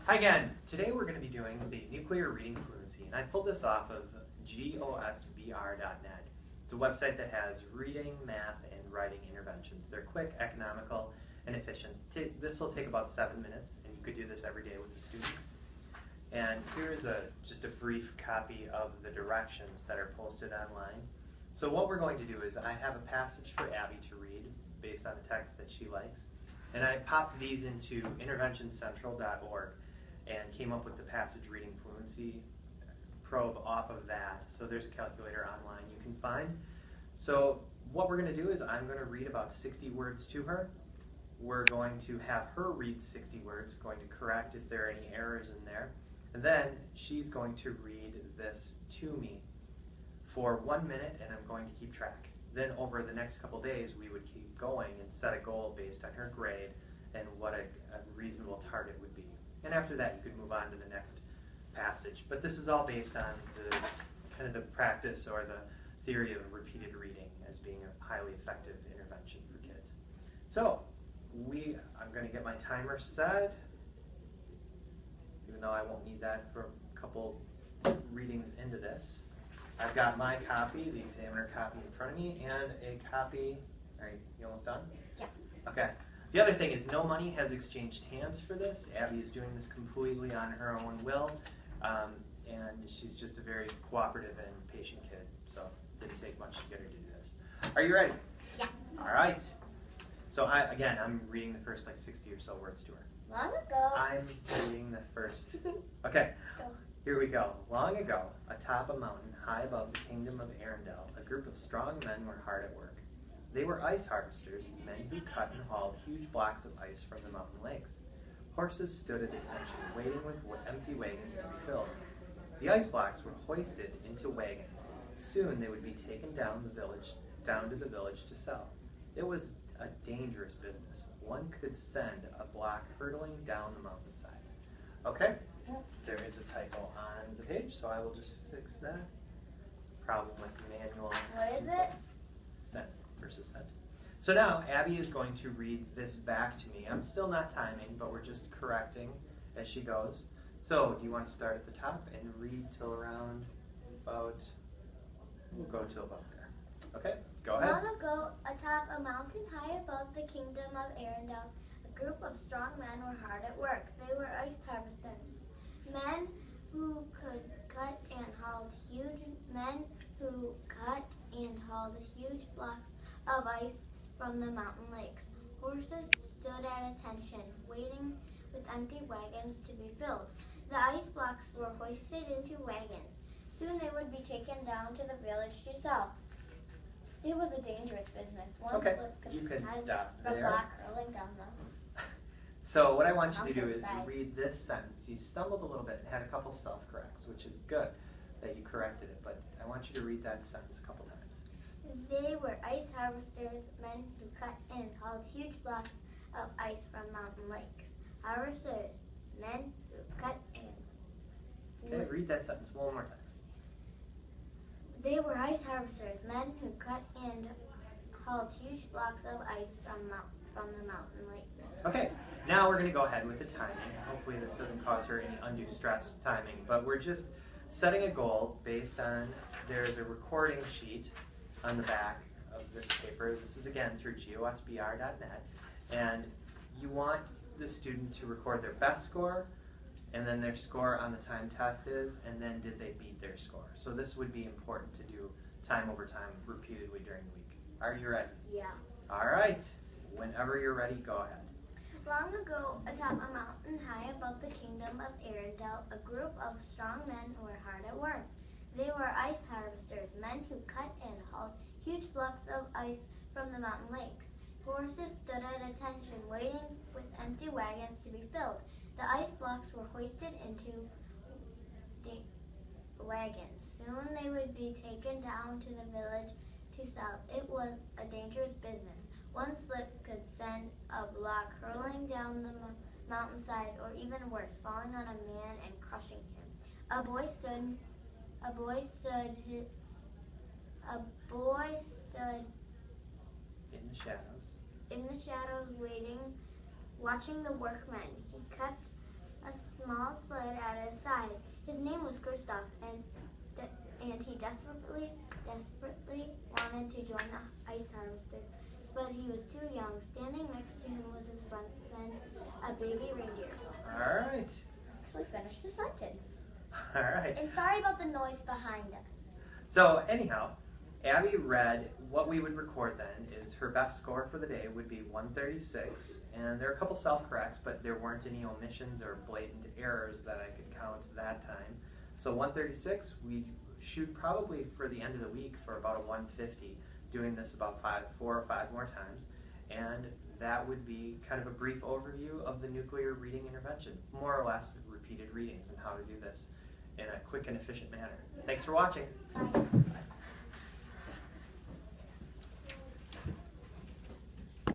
Hi again. Today we're going to be doing the nuclear reading fluency, and I pulled this off of gosbr.net. It's a website that has reading, math, and writing interventions. They're quick, economical, and efficient. This will take about 7 minutes, and you could do this every day with a student. And here is just a brief copy of the directions that are posted online. So what we're going to do is I have a passage for Abby to read based on a text that she likes. And I popped these into interventioncentral.org and came up with the passage reading fluency probe off of that. So there's a calculator online you can find. So what we're going to do is I'm going to read about 60 words to her. We're going to have her read 60 words, going to correct if there are any errors in there. And then she's going to read this to me for 1 minute, and I'm going to keep track. Then over the next couple days, we would keep going and set a goal based on her grade and what a reasonable target would be. And after that, you could move on to the next passage. But this is all based on the kind of the practice or the theory of repeated reading as being a highly effective intervention for kids. So I'm going to get my timer set, even though I won't need that for a couple readings into this. I've got my copy, the examiner copy in front of me, and a copy. Are you almost done? Yeah. Okay. The other thing is no money has exchanged hands for this. Abby is doing this completely on her own will, and she's just a very cooperative and patient kid, so it didn't take much to get her to do this. Are you ready? Yeah. All right. So I'm reading the first 60 or so words to her. Long ago. I'm reading the first. Okay. Go. Here we go. Long ago, atop a mountain high above the kingdom of Arendelle, a group of strong men were hard at work. They were ice harvesters, men who cut and hauled huge blocks of ice from the mountain lakes. Horses stood at attention, waiting with empty wagons to be filled. The ice blocks were hoisted into wagons. Soon they would be taken down to the village to sell. It was a dangerous business. One could send a block hurtling down the mountainside. Okay? There is a typo on the page, so I will just fix that. Problem with manual. What is it? Sent versus sent. So now Abby is going to read this back to me. I'm still not timing, but we're just correcting as she goes. So do you want to start at the top and read till around about, we'll go till about there. Okay, go ahead. Long ago, atop a mountain high above the kingdom of Arendelle, a group of strong men were hard at work. They were ice harvesters. Men who cut and hauled huge blocks of ice from the mountain lakes. Horses stood at attention, waiting with empty wagons to be filled. The ice blocks were hoisted into wagons. Soon they would be taken down to the village to sell. It was a dangerous business. One slip could you can send stop the there. block hurling down the So what I want you to do is mountainside. read this sentence. You stumbled a little bit and had a couple self-corrects, which is good that you corrected it, but I want you to read that sentence a couple times. They were ice harvesters, men who cut and hauled huge blocks of ice from mountain lakes. Harvesters, men who cut and... Okay, read that sentence one more time. They were ice harvesters, men who cut and hauled huge blocks of ice from the mountain lakes. Okay, now we're going to go ahead with the timing. Hopefully this doesn't cause her any undue stress timing, but we're just setting a goal based on, there's a recording sheet on the back of this paper. This is again through gosbr.net, and you want the student to record their best score, and then their score on the time test is, and then did they beat their score. So this would be important to do time over time repeatedly during the week. Are you ready? Yeah. All right. Whenever you're ready, go ahead. Long ago, atop a mountain high above the kingdom of Arendelle, a group of strong men were hard at work. They were ice harvesters, men who cut and hauled huge blocks of ice from the mountain lakes. Horses stood at attention, waiting with empty wagons to be filled. The ice blocks were hoisted into wagons. Soon they would be taken down to the village to sell. It was a dangerous business. One slip could send a block hurling down the mountainside, or even worse, falling on a man and crushing him. A boy stood in the shadows, watching the workmen. He a small sled at his side. His name was Gustav, and he desperately wanted to join the ice harvesters, but he was too young. Standing next to him was his friend, a baby reindeer. All right. Actually finished the sentence. All right. And sorry about the noise behind us. So anyhow, Abby read. What we would record then is her best score for the day would be 136, and there are a couple self-corrects, but there weren't any omissions or blatant errors that I could count that time. So 136, we shoot probably for the end of the week for about a 150, doing this about 4 or 5 more times, and that would be kind of a brief overview of the nuclear reading intervention, more or less repeated readings and how to do this in a quick and efficient manner. Thanks for watching. Bye.